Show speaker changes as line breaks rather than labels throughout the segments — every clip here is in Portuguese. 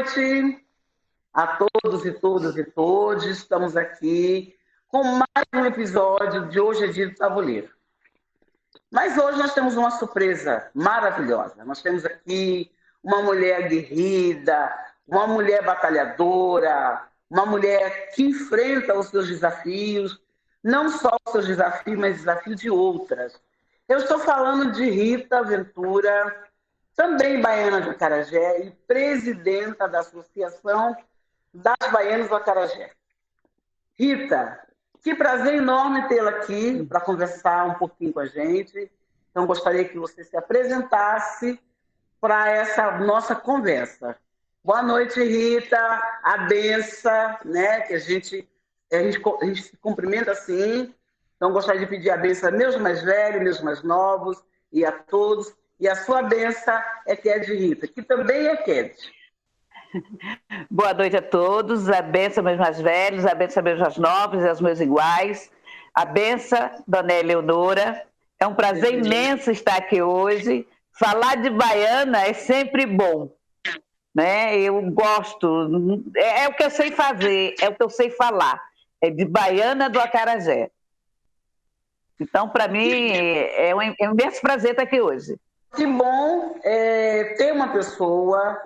noite a todos e todas e todos. Estamos aqui com mais um episódio de Hoje é Dia do Tabuleiro. Mas hoje nós temos uma surpresa maravilhosa. Nós temos aqui uma mulher aguerrida, uma mulher batalhadora, uma mulher que enfrenta os seus desafios, não só os seus desafios, mas desafios de outras. Eu estou falando de Rita Ventura, também baiana de Acarajé e presidenta da Associação das Baianas do Acarajé. Rita, que prazer enorme tê-la aqui para conversar um pouquinho com a gente. Então, gostaria que você se apresentasse para essa nossa conversa. Boa noite, Rita. A benção, né? Que a gente se cumprimenta assim. Então, gostaria de pedir a benção a meus mais velhos, meus mais novos e a todos. E a sua benção é Ked Rita, que também é Ked.
Boa noite a todos. A benção aos meus mais velhos, a benção aos meus mais novos e aos meus iguais. A benção, Dona Eleonora. É um prazer imenso estar aqui hoje. Falar de baiana é sempre bom, né? Eu gosto, é o que eu sei fazer, é o que eu sei falar. É de baiana do Acarajé. Então, para mim, é um imenso prazer estar aqui hoje.
Que bom ter uma pessoa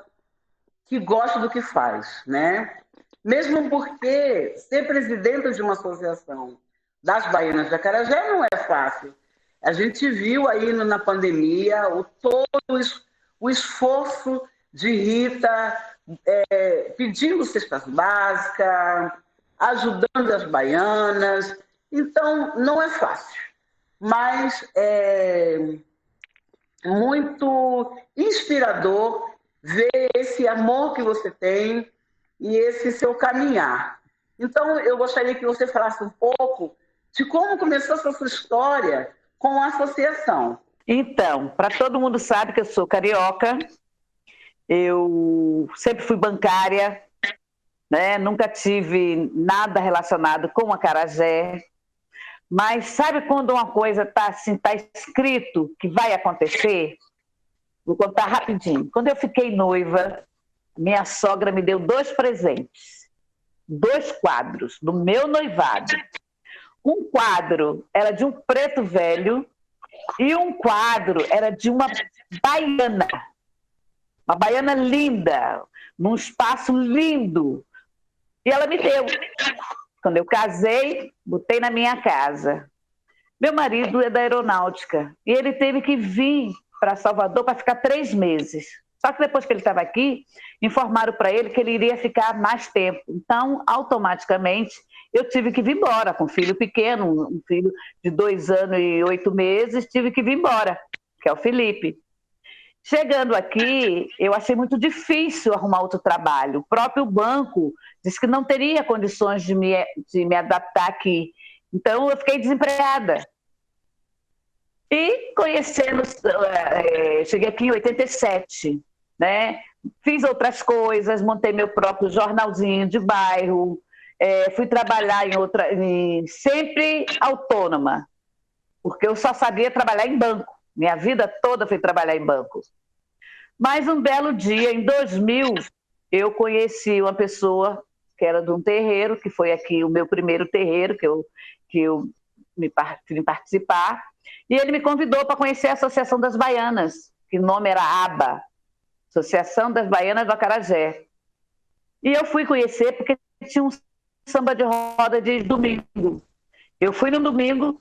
que gosta do que faz, né? Mesmo porque ser presidente de uma associação das baianas de Acarajé não é fácil. A gente viu aí na pandemia todo o esforço de Rita pedindo cestas básicas, ajudando as baianas. Então, não é fácil, mas é muito inspirador ver esse amor que você tem e esse seu caminhar. Então, eu gostaria que você falasse um pouco de como começou essa sua história com a associação.
Então, para todo mundo sabe que eu sou carioca, eu sempre fui bancária, né? Nunca tive nada relacionado com acarajé, mas sabe quando uma coisa está assim, tá escrito que vai acontecer? Vou contar rapidinho. Quando eu fiquei noiva, minha sogra me deu 2 presentes, 2 quadros do meu noivado. Um quadro era de um preto velho e um quadro era de uma baiana linda, num espaço lindo. E ela me deu. Quando eu casei, botei na minha casa. Meu marido é da aeronáutica e ele teve que vir para Salvador para ficar 3 meses. Só que depois que ele estava aqui, informaram para ele que ele iria ficar mais tempo. Então, automaticamente, eu tive que vir embora com um filho pequeno, um filho de 2 anos e 8 meses, tive que vir embora, que é o Felipe. Chegando aqui, eu achei muito difícil arrumar outro trabalho. O próprio banco disse que não teria condições de me adaptar aqui. Então, eu fiquei desempregada. E conhecendo, cheguei aqui em 87, né? Fiz outras coisas, montei meu próprio jornalzinho de bairro, fui trabalhar sempre autônoma, porque eu só sabia trabalhar em banco. Minha vida toda foi trabalhar em banco. Mas um belo dia, em 2000, eu conheci uma pessoa que era de um terreiro, que foi aqui o meu primeiro terreiro, que eu me participar, e ele me convidou para conhecer a Associação das Baianas, que o nome era ABA, Associação das Baianas do Acarajé. E eu fui conhecer porque tinha um samba de roda de domingo. Eu fui no domingo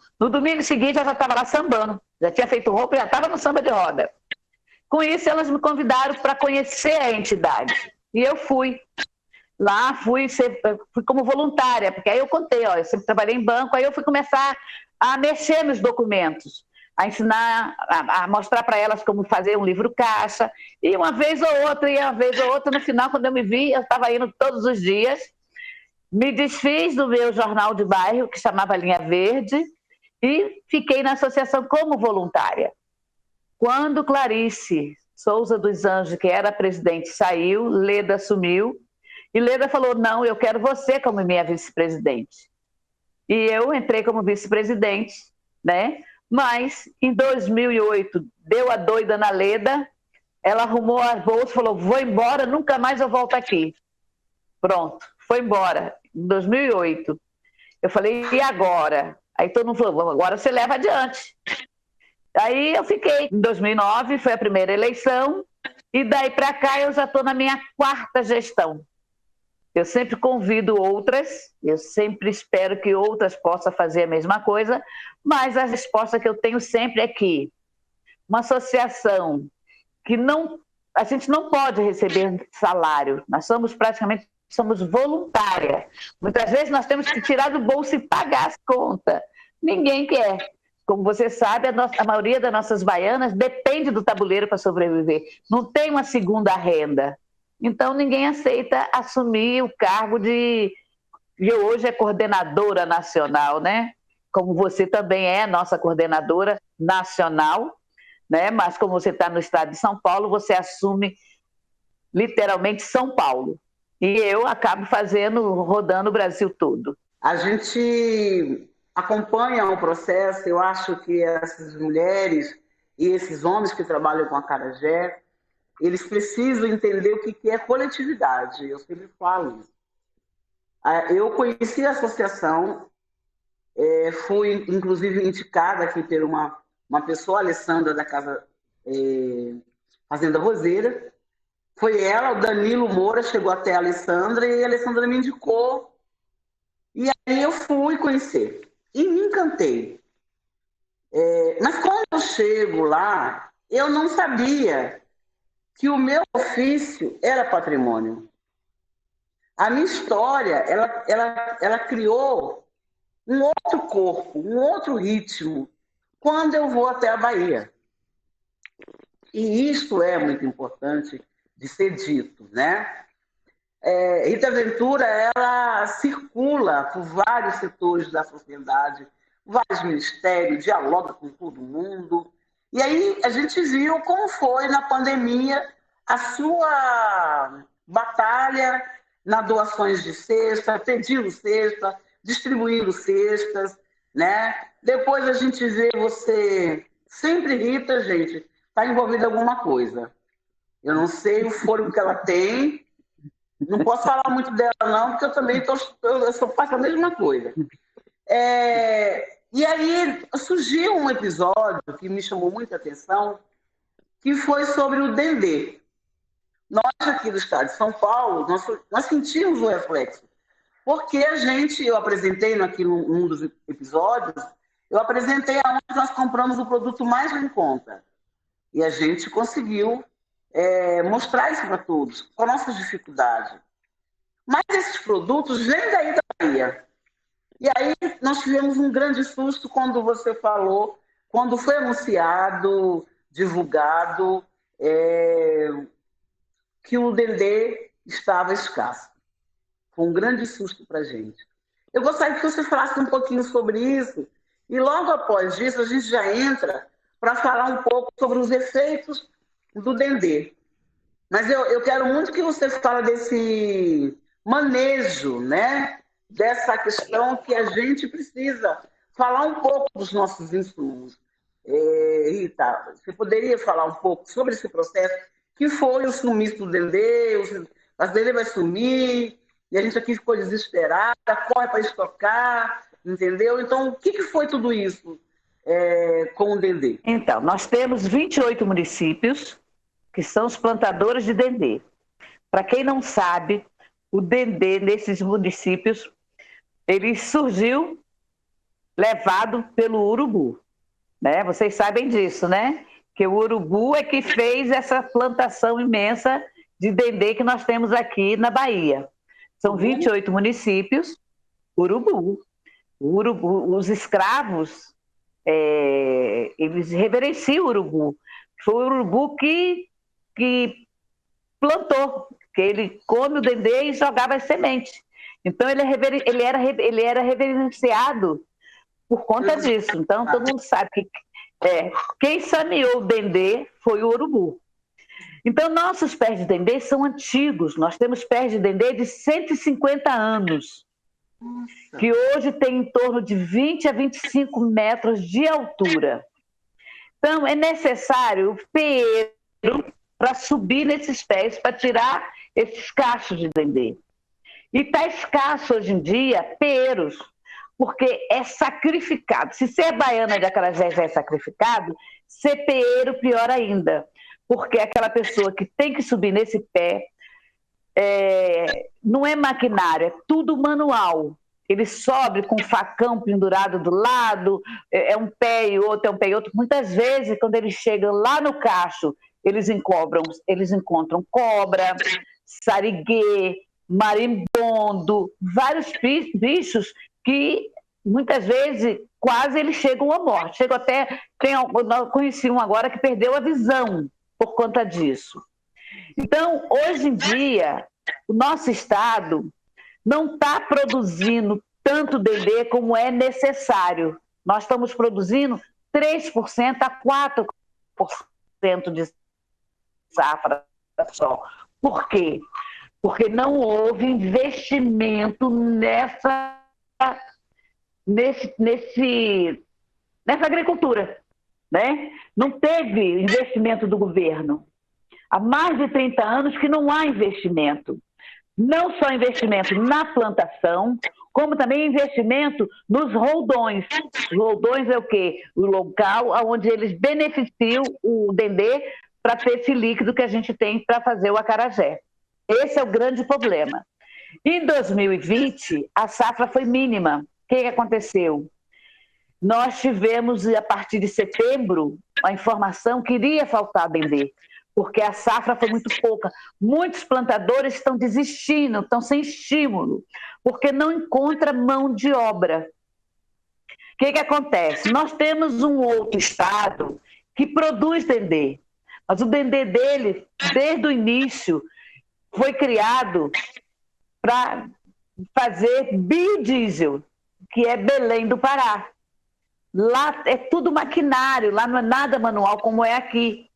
seguinte eu já estava lá sambando, já tinha feito roupa e já estava no samba de roda. Com isso, elas me convidaram para conhecer a entidade. E eu fui. Lá fui como voluntária, porque aí eu contei, eu sempre trabalhei em banco, aí eu fui começar a mexer nos documentos, a ensinar, a mostrar para elas como fazer um livro caixa, e uma vez ou outra, no final, quando eu me vi, eu estava indo todos os dias, me desfiz do meu jornal de bairro, que chamava Linha Verde, e fiquei na associação como voluntária. Quando Clarice Souza dos Anjos, que era a presidente, saiu, Leda assumiu, e Leda falou, não, eu quero você como minha vice-presidente. E eu entrei como vice-presidente, né? Mas, em 2008, deu a doida na Leda, Ela arrumou as bolsas e falou, vou embora, nunca mais eu volto aqui. Pronto, foi embora, em 2008. Eu falei, e agora? Aí todo mundo falou, agora você leva adiante. Aí eu fiquei. Em 2009 foi a primeira eleição, e daí para cá eu já estou na minha 4ª gestão. Eu sempre convido outras, eu sempre espero que outras possam fazer a mesma coisa, mas a resposta que eu tenho sempre é que uma associação que não, a gente não pode receber salário, nós somos voluntária. Muitas vezes nós temos que tirar do bolso e pagar as contas. Ninguém quer. Como você sabe, a maioria das nossas baianas depende do tabuleiro para sobreviver. Não tem uma segunda renda. Então, ninguém aceita assumir o cargo de hoje é coordenadora nacional, né? Como você também é nossa coordenadora nacional, né? Mas como você está no estado de São Paulo, você assume literalmente São Paulo. E eu acabo rodando o Brasil todo.
A gente acompanha o processo, eu acho que essas mulheres e esses homens que trabalham com a Acarajé, eles precisam entender o que é coletividade. Eu sempre falo isso. Eu conheci a associação, fui inclusive indicada aqui por uma pessoa, a Alessandra, da Casa Fazenda Roseira. Foi ela, o Danilo Moura, chegou até a Alessandra e a Alessandra me indicou. E aí eu fui conhecer e me encantei. Mas quando eu chego lá, eu não sabia que o meu ofício era patrimônio. A minha história, ela criou um outro corpo, um outro ritmo, quando eu vou até a Bahia. E isso é muito importante de ser dito, né? Rita Ventura, ela circula por vários setores da sociedade, vários ministérios, dialoga com todo mundo. E aí a gente viu como foi na pandemia a sua batalha nas doações de cesta, pedindo cesta, distribuindo cestas, né? Depois a gente vê você, sempre Rita, gente, está envolvida em alguma coisa. Eu não sei o fôlego que ela tem, não posso falar muito dela não, porque eu também faço a mesma coisa. E aí surgiu um episódio que me chamou muita atenção, que foi sobre o Dendê. Nós aqui do estado de São Paulo, nós sentimos o reflexo. Porque eu apresentei aqui num dos episódios, eu apresentei aonde nós compramos o produto mais em conta. E a gente conseguiu mostrar isso para todos, com a nossa dificuldade. Mas esses produtos vêm daí da Bahia. E aí nós tivemos um grande susto quando você falou, quando foi anunciado, divulgado, que o Dendê estava escasso. Foi um grande susto para a gente. Eu gostaria que você falasse um pouquinho sobre isso, e logo após isso a gente já entra para falar um pouco sobre os efeitos do Dendê. Mas eu quero muito que você fale desse manejo, né? Dessa questão que a gente precisa falar um pouco dos nossos insumos. Rita, você poderia falar um pouco sobre esse processo que foi o sumiço do Dendê, o Dendê vai sumir, e a gente aqui ficou desesperada, corre para estocar, entendeu? Então, o que foi tudo isso com o Dendê?
Então, nós temos 28 municípios que são os plantadores de Dendê. Para quem não sabe, o Dendê nesses municípios, ele surgiu levado pelo urubu, né? Vocês sabem disso, né? Que o urubu é que fez essa plantação imensa de Dendê que nós temos aqui na Bahia. São 28 municípios, urubu. Os escravos, eles reverenciam o urubu. Foi o urubu que plantou, que ele come o Dendê e jogava as sementes. Então, ele era reverenciado por conta disso. Então, todo mundo sabe que quem saneou o Dendê foi o urubu. Então, nossos pés de Dendê são antigos. Nós temos pés de Dendê de 150 anos, que hoje tem em torno de 20 a 25 metros de altura. Então, é necessário o peeiro, para subir nesses pés, para tirar esses cachos de dendê. E está escasso hoje em dia peeiros, porque é sacrificado. Se ser baiana de acarajé já é sacrificado, ser peeiro pior ainda, porque é aquela pessoa que tem que subir nesse pé, não é maquinário, é tudo manual. Ele sobe com um facão pendurado do lado, é um pé e outro, é um pé e outro. Muitas vezes, quando eles chegam lá no cacho, eles encontram cobra, sariguê, marimbondo, vários bichos que muitas vezes quase eles chegam à morte. Eu conheci um agora que perdeu a visão por conta disso. Então, hoje em dia, o nosso estado não está produzindo tanto dendê como é necessário. Nós estamos produzindo 3% a 4% de safra só. Por quê? Porque não houve investimento nessa agricultura, né? Não teve investimento do governo. Há mais de 30 anos que não há investimento. Não só investimento na plantação, como também investimento nos roldões. Os roldões é o quê? O local onde eles beneficiam o dendê para ter esse líquido que a gente tem para fazer o acarajé. Esse é o grande problema. Em 2020, a safra foi mínima. O que aconteceu? Nós tivemos, a partir de setembro, a informação que iria faltar dendê, porque a safra foi muito pouca. Muitos plantadores estão desistindo, estão sem estímulo, porque não encontra mão de obra. O que acontece? Nós temos um outro estado que produz dendê, mas o dendê dele, desde o início, foi criado para fazer biodiesel, que é Belém do Pará. Lá é tudo maquinário, lá não é nada manual como é aqui.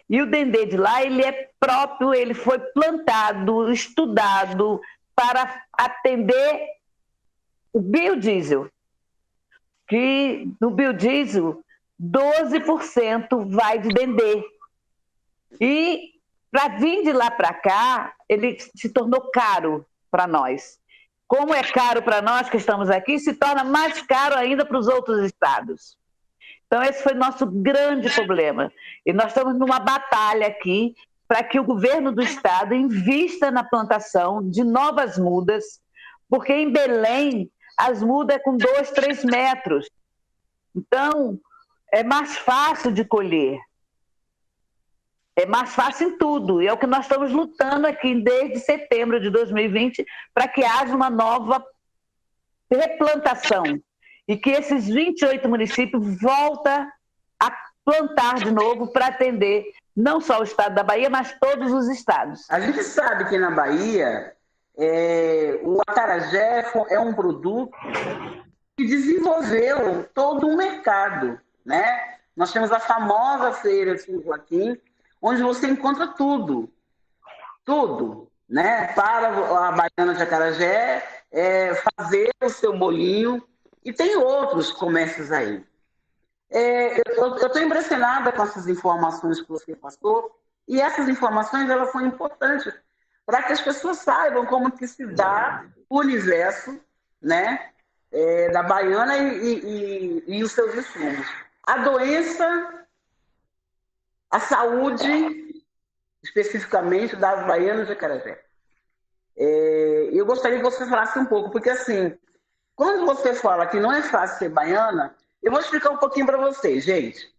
E o dendê de lá, ele é próprio, ele foi plantado, estudado para atender o biodiesel. Que no biodiesel, 12% vai de dendê. E para vir de lá para cá, ele se tornou caro para nós. Como é caro para nós que estamos aqui, se torna mais caro ainda para os outros estados. Então, esse foi nosso grande problema. E nós estamos numa batalha aqui para que o governo do estado invista na plantação de novas mudas, porque em Belém as mudas é com 2, 3 metros. Então, é mais fácil de colher. É mais fácil em tudo. E é o que nós estamos lutando aqui desde setembro de 2020 para que haja uma nova replantação. E que esses 28 municípios voltem a plantar de novo para atender não só o estado da Bahia, mas todos os estados.
A gente sabe que na Bahia o acarajé é um produto que desenvolveu todo um mercado, né? Nós temos a famosa feira de São Joaquim, onde você encontra tudo, né? Para a baiana de acarajé fazer o seu bolinho. E tem outros comércios aí. Eu estou impressionada com essas informações que você passou, e essas informações elas são importantes para que as pessoas saibam como que se dá o universo, né, da baiana e os seus insumos. A doença, a saúde, especificamente das baianas de acarajé. Eu gostaria que você falasse um pouco, porque assim, quando você fala que não é fácil ser baiana, eu vou explicar um pouquinho para vocês, gente.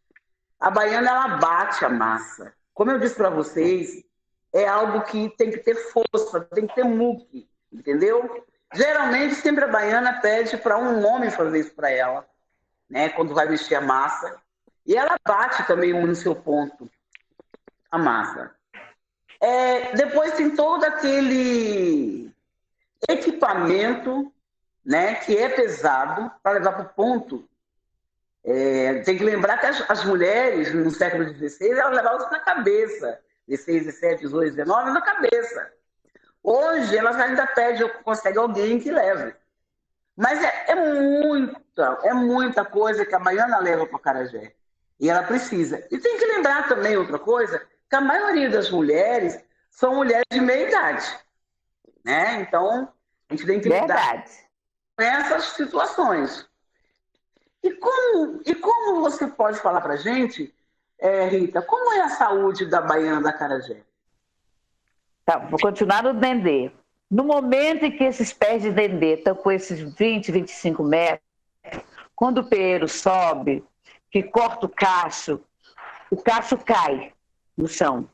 A baiana, ela bate a massa. Como eu disse para vocês, é algo que tem que ter força, tem que ter muque, entendeu? Geralmente, sempre a baiana pede para um homem fazer isso para ela, né? Quando vai mexer a massa. E ela bate também no seu ponto, a massa. Depois tem todo aquele equipamento, né, que é pesado para levar para o ponto. Tem que lembrar que as mulheres no século XVI elas levavam isso na cabeça, 16, 17, 18, 19 na cabeça. Hoje elas ainda pedem ou conseguem alguém que leve. Mas é muita coisa que a baiana leva para o acarajé. E ela precisa. E tem que lembrar também outra coisa, que a maioria das mulheres são mulheres de meia idade, né? Então, a gente tem que lidar
Verdade.
com essas situações. E como você pode falar para a gente, Rita, como é a saúde da Baiana da Acarajé?
Tá, vou continuar no dendê. No momento em que esses pés de dendê estão com esses 20, 25 metros, quando o peeiro sobe, que corta o cacho cai no chão.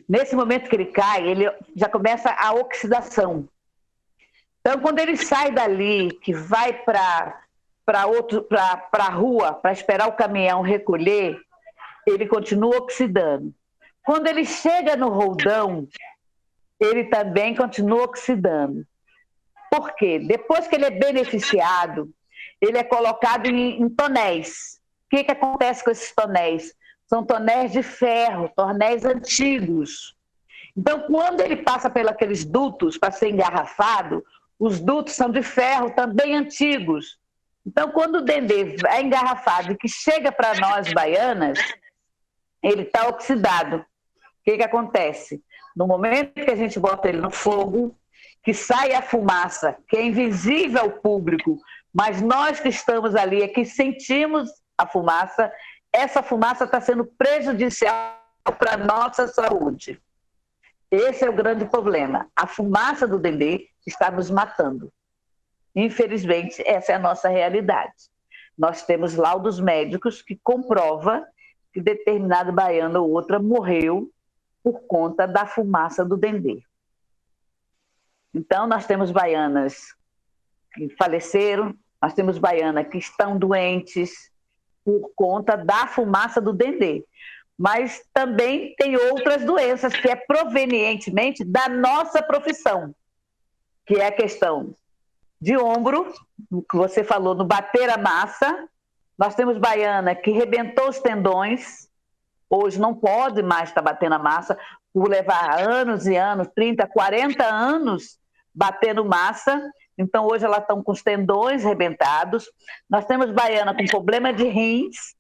Nesse momento que ele cai, ele já começa a oxidação. Então, quando ele sai dali, que vai para a rua, para esperar o caminhão recolher, ele continua oxidando. Quando ele chega no roldão, ele também continua oxidando. Por quê? Depois que ele é beneficiado, ele é colocado em tonéis. O que acontece com esses tonéis? São tonéis de ferro, tonéis antigos. Então, quando ele passa pelos dutos para ser engarrafado, os dutos são de ferro também antigos. Então, quando o dendê é engarrafado e que chega para nós baianas, ele está oxidado. O que acontece? No momento que a gente bota ele no fogo, que sai a fumaça, que é invisível ao público, mas nós que estamos ali é que sentimos a fumaça, essa fumaça está sendo prejudicial para a nossa saúde. Esse é o grande problema. A fumaça do dendê está nos matando. Infelizmente, essa é a nossa realidade. Nós temos laudos médicos que comprovam que determinado baiano ou outra morreu por conta da fumaça do dendê. Então, nós temos baianas que faleceram, nós temos baianas que estão doentes por conta da fumaça do dendê. Mas também tem outras doenças que é provenientemente da nossa profissão, que é a questão de ombro, que você falou, no bater a massa. Nós temos baiana que rebentou os tendões, hoje não pode mais estar batendo a massa, por levar anos e anos, 30, 40 anos batendo massa. Então, hoje elas estão com os tendões rebentados. Nós temos baiana com problema de rins,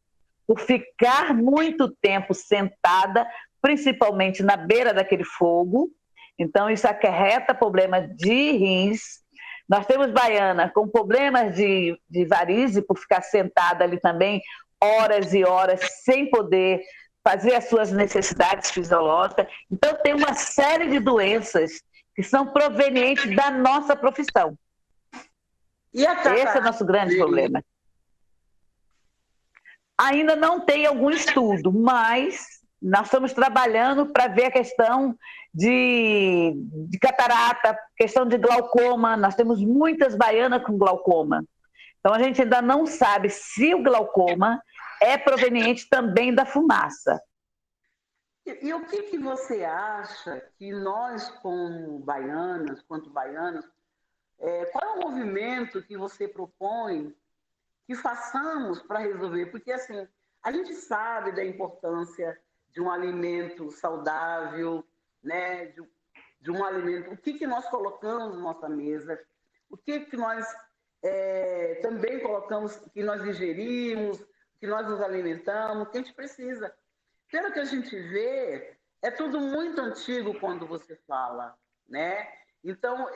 por ficar muito tempo sentada, principalmente na beira daquele fogo. Então, isso acarreta problema de rins. Nós temos baiana com problemas de varize, por ficar sentada ali também, horas e horas, sem poder fazer as suas necessidades fisiológicas. Então, tem uma série de doenças que são provenientes da nossa profissão.
E a catarata?
Esse é o nosso grande problema. Ainda não tem algum estudo, mas nós estamos trabalhando para ver a questão de catarata, questão de glaucoma. Nós temos muitas baianas com glaucoma. Então, a gente ainda não sabe se o glaucoma é proveniente também da fumaça.
E o que você acha que nós, como baianas, quanto baianos, qual é o movimento que você propõe que façamos para resolver? Porque, assim, a gente sabe da importância de um alimento saudável, né? de um alimento, o que nós colocamos na nossa mesa, o que nós também colocamos, que nós ingerimos, que nós nos alimentamos, que a gente precisa. Pelo que a gente vê, é tudo muito antigo quando você fala, né? Então,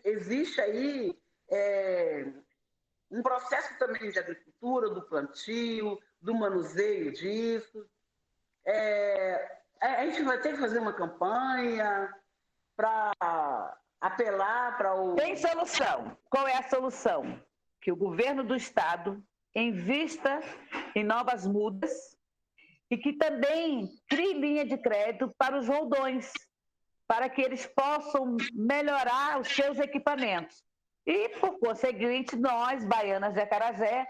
existe aí um processo também de agricultura, do plantio, do manuseio disso. A gente vai ter que fazer uma campanha para apelar para o...
Tem solução. Qual é a solução? Que o governo do estado invista em novas mudas e que também crie linha de crédito para os roldões, para que eles possam melhorar os seus equipamentos. E, por conseguinte, nós, baianas de Acarajé,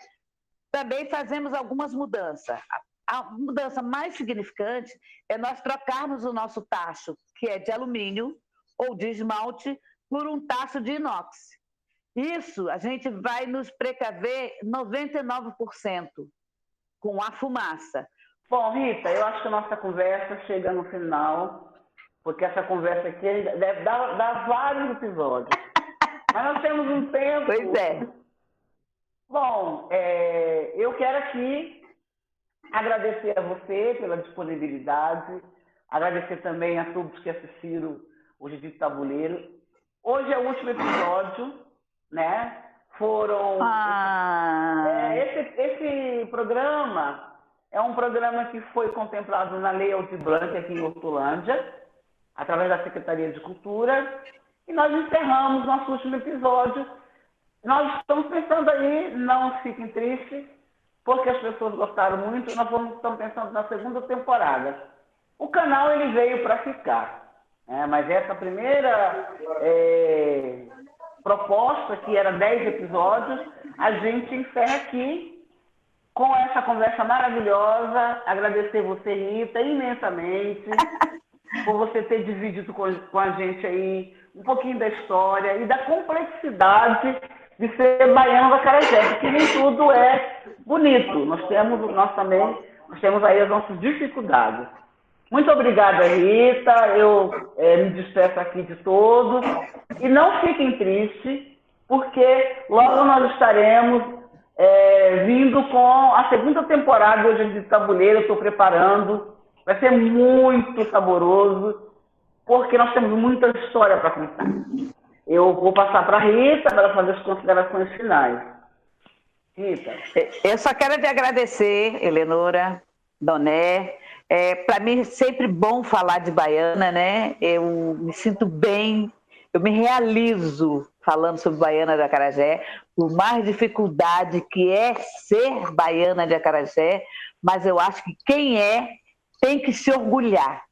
também fazemos algumas mudanças. A mudança mais significante é nós trocarmos o nosso tacho, que é de alumínio ou de esmalte, por um tacho de inox. Isso a gente vai nos precaver 99% com a fumaça.
Bom, Rita, eu acho que a nossa conversa chega no final, porque essa conversa aqui deve dar vários episódios. Mas nós temos um tempo...
Pois é.
Bom, eu quero aqui agradecer a você pela disponibilidade, Agradecer também a todos que assistiram Hoje de Tabuleiro. Hoje é o último episódio, né? Esse programa é um programa que foi contemplado na Lei Aldir Blanc aqui em Hortolândia, através da Secretaria de Cultura, e nós encerramos nosso último episódio. Nós estamos pensando aí, não fiquem tristes, porque as pessoas gostaram muito, nós estamos pensando na segunda temporada. O canal ele veio para ficar, né? Mas essa primeira proposta, que era 10 episódios, a gente encerra aqui com essa conversa maravilhosa. Agradecer você, Rita, imensamente, por você ter dividido com a gente aí um pouquinho da história e da complexidade de ser baiano do Acarajé, porque nem tudo é bonito. Nós temos aí as nossas dificuldades. Muito obrigada, Rita. Eu me despeço aqui de todos. E não fiquem tristes, porque logo nós estaremos vindo com a segunda temporada de Hoje de Tabuleiro. Eu estou preparando. Vai ser muito saboroso, porque nós temos muita história para contar. Eu vou passar para a Rita para ela fazer as considerações finais. Rita.
Eu só quero te agradecer, Eleonora, Doné. Para mim é sempre bom falar de Baiana, né? Eu me sinto bem, eu me realizo falando sobre Baiana de Acarajé, por mais dificuldade que é ser baiana de Acarajé, mas eu acho que quem tem que se orgulhar,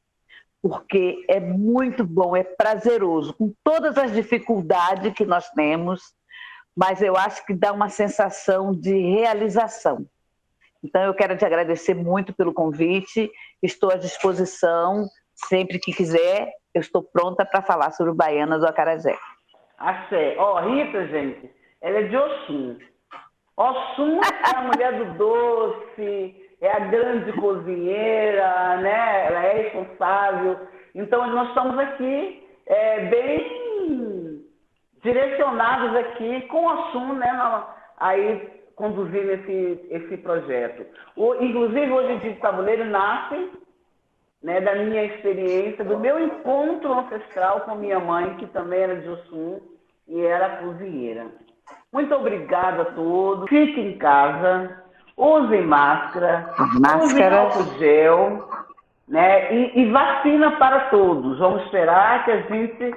porque é muito bom, é prazeroso, com todas as dificuldades que nós temos, mas eu acho que dá uma sensação de realização. Então, eu quero te agradecer muito pelo convite, estou à disposição, sempre que quiser, eu estou pronta para falar sobre o Baiana do Acarajé.
Axé. Rita, gente, ela é de Oxum. Oxum é a mulher do doce, é a grande cozinheira, né? Ela é responsável. Então, nós estamos aqui bem direcionados aqui com Oxum, né? Aí, conduzindo esse projeto. Inclusive, Hoje de Tabuleiro nasce, né, da minha experiência, do meu encontro ancestral com minha mãe, que também era de Oxum e era cozinheira. Muito obrigada a todos. Fiquem em casa, usem máscara, usem álcool gel, né, e vacina para todos. Vamos esperar que a gente,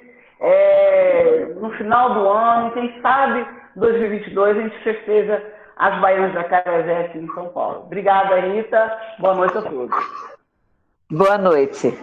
no final do ano, quem sabe 2022, a gente festeja as Baianas de Acarajé aqui em São Paulo. Obrigada, Rita. Boa noite a todos.
Boa noite.